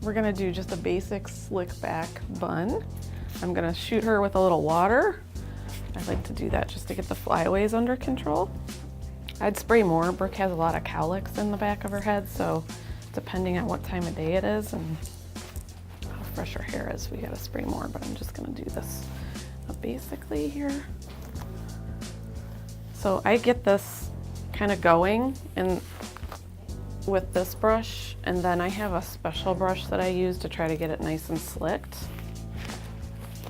we're gonna do just a basic slick back bun. I'm gonna shoot her with a little water. I like to do that just to get the flyaways under control. I'd spray more. Brooke has a lot of cowlicks in the back of her head, so depending on what time of day it is and how fresh her hair is, we gotta spray more, but I'm just gonna do this basically here. So I get this kind of going and with this brush, and then I have a special brush that I use to try to get it nice and slicked.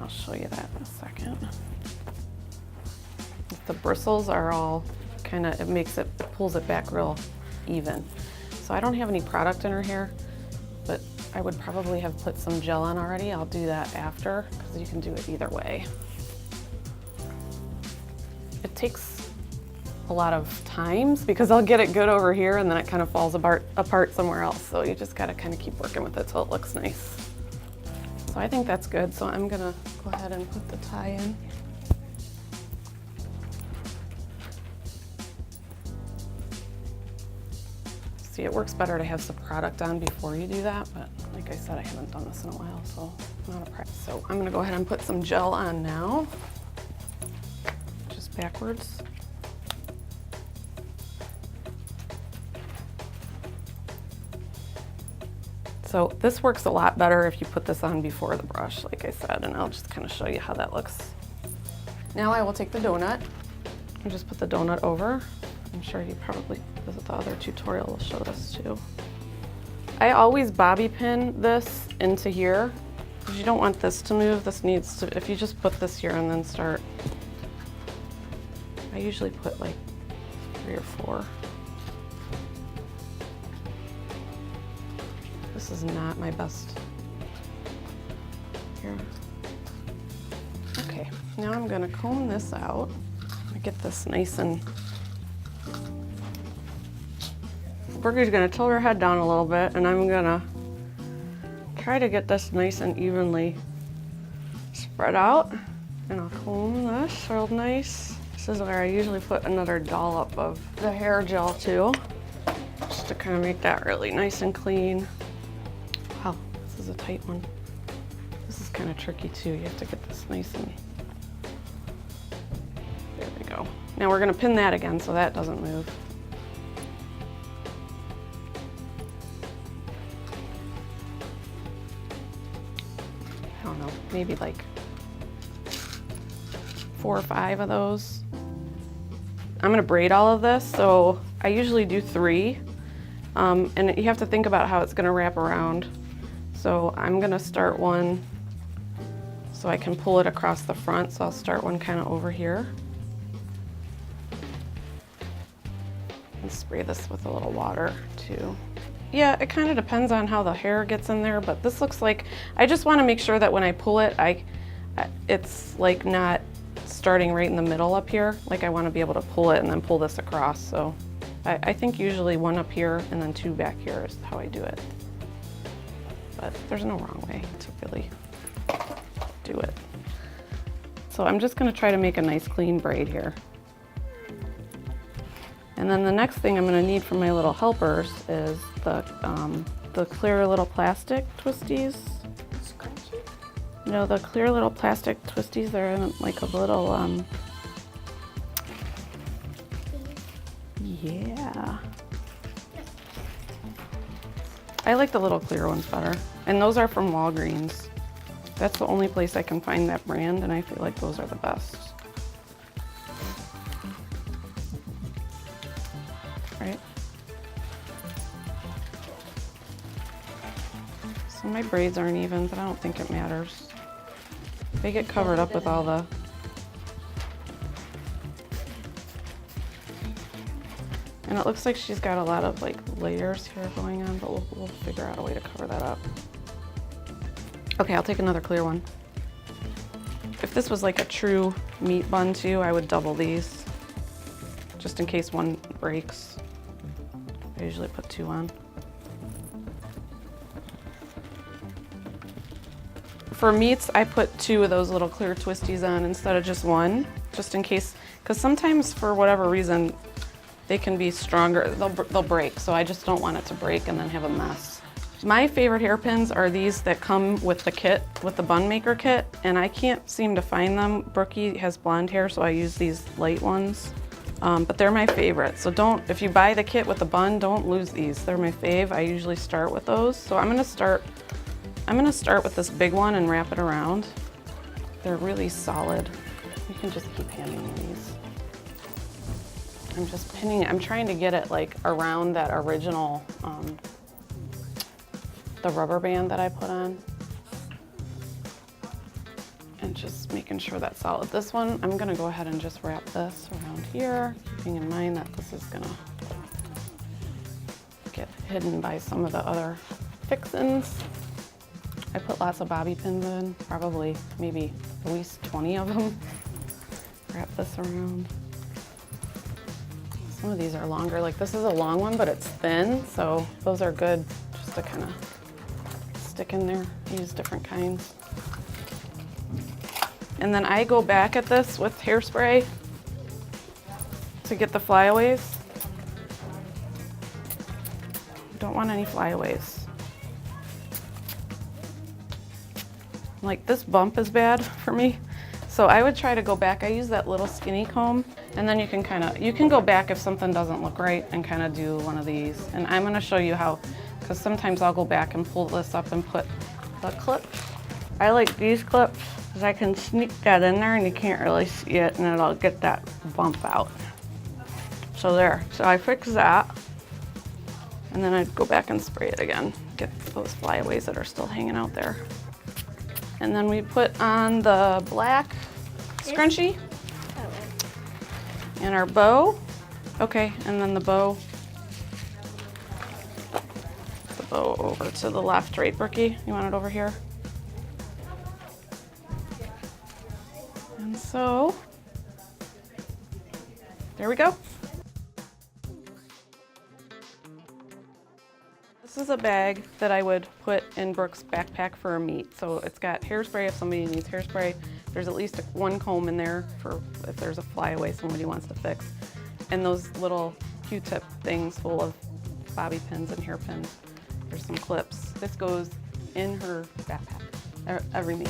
I'll show you that in a second. The bristles are all kind of, it pulls it back real even. So I don't have any product in her hair, but I would probably have put some gel on already. I'll do that after, because you can do it either way. It takes a lot of times because I'll get it good over here and then it kind of falls apart somewhere else. So you just gotta kind of keep working with it till it looks nice. So I think that's good. So I'm gonna go ahead and put the tie in. See, it works better to have some product on before you do that, but like I said, I haven't done this in a while, so not a practice. So I'm gonna go ahead and put some gel on now, just backwards. So this works a lot better if you put this on before the brush, like I said, and I'll just kind of show you how that looks. Now I will take the donut and just put the donut over. I'm sure you probably, the other tutorial will show this too. I always bobby pin this into here because you don't want this to move. This needs to, if you just put this here and then start, I usually put like 3 or 4. This is not my best here. Okay, now I'm gonna comb this out. Get this nice and, Burger's gonna tilt her head down a little bit and I'm gonna try to get this nice and evenly spread out. And I'll comb this real nice. This is where I usually put another dollop of the hair gel too, just to kind of make that really nice and clean. Wow, this is a tight one. This is kind of tricky too. You have to get this nice and, there we go. Now we're gonna pin that again so that doesn't move. I don't know, maybe like 4 or 5 of those. I'm gonna braid all of this, so I usually do 3. And you have to think about how it's gonna wrap around. So I'm gonna start one so I can pull it across the front. So I'll start one kind of over here. And spray this with a little water too. Yeah, it kind of depends on how the hair gets in there, but this looks like, I just wanna make sure that when I pull it, it's like not starting right in the middle up here. Like I wanna be able to pull it and then pull this across. So I think usually 1 up here and then 2 back here is how I do it. But there's no wrong way to really do it. So I'm just gonna try to make a nice clean braid here. And then the next thing I'm gonna need for my little helpers is the clear little plastic twisties. Scrunchie? No, the clear little plastic twisties. They're in like a little, yeah. I like the little clear ones better. And those are from Walgreens. That's the only place I can find that brand, and I feel like those are the best. Right? So my braids aren't even, but I don't think it matters. They get covered up with all the... And it looks like she's got a lot of like layers here going on, but we'll figure out a way to cover that up. Okay, I'll take another clear one. If this was like a true meat bun too, I would double these, just in case one breaks. I usually put 2 on. For meats, I put 2 of those little clear twisties on instead of just 1, just in case, because sometimes for whatever reason, they can be stronger, they'll break, so I just don't want it to break and then have a mess. My favorite hairpins are these that come with the kit, with the bun maker kit, and I can't seem to find them. Brookie has blonde hair, so I use these light ones, but they're my favorite. So if you buy the kit with the bun, don't lose these. They're my fave. I usually start with those. So I'm gonna start with this big one and wrap it around. They're really solid. You can just keep handing me these. I'm just pinning it. I'm trying to get it like around that original, the rubber band that I put on. And just making sure that's solid. This one, I'm gonna go ahead and just wrap this around here, keeping in mind that this is gonna get hidden by some of the other fixins. I put lots of bobby pins in, probably maybe at least 20 of them. Wrap this around. Some of these are longer, like this is a long one, but it's thin, so those are good just to kind of stick in there. Use different kinds. And then I go back at this with hairspray to get the flyaways. Don't want any flyaways. Like this bump is bad for me. So I would try to go back. I use that little skinny comb, and then you can go back if something doesn't look right and kind of do one of these. And I'm gonna show you how, because sometimes I'll go back and pull this up and put the clip. I like these clips because I can sneak that in there and you can't really see it, and it'll get that bump out. So there, so I fix that. And then I'd go back and spray it again, get those flyaways that are still hanging out there. And then we put on the black scrunchie and our bow. Okay, and then the bow over to the left, right, Brookie? You want it over here? And so, there we go. This is a bag that I would put in Brooke's backpack for a meet. So it's got hairspray if somebody needs hairspray. There's at least one comb in there for if there's a flyaway somebody wants to fix. And those little Q-tip things full of bobby pins and hairpins. There's some clips. This goes in her backpack every meet.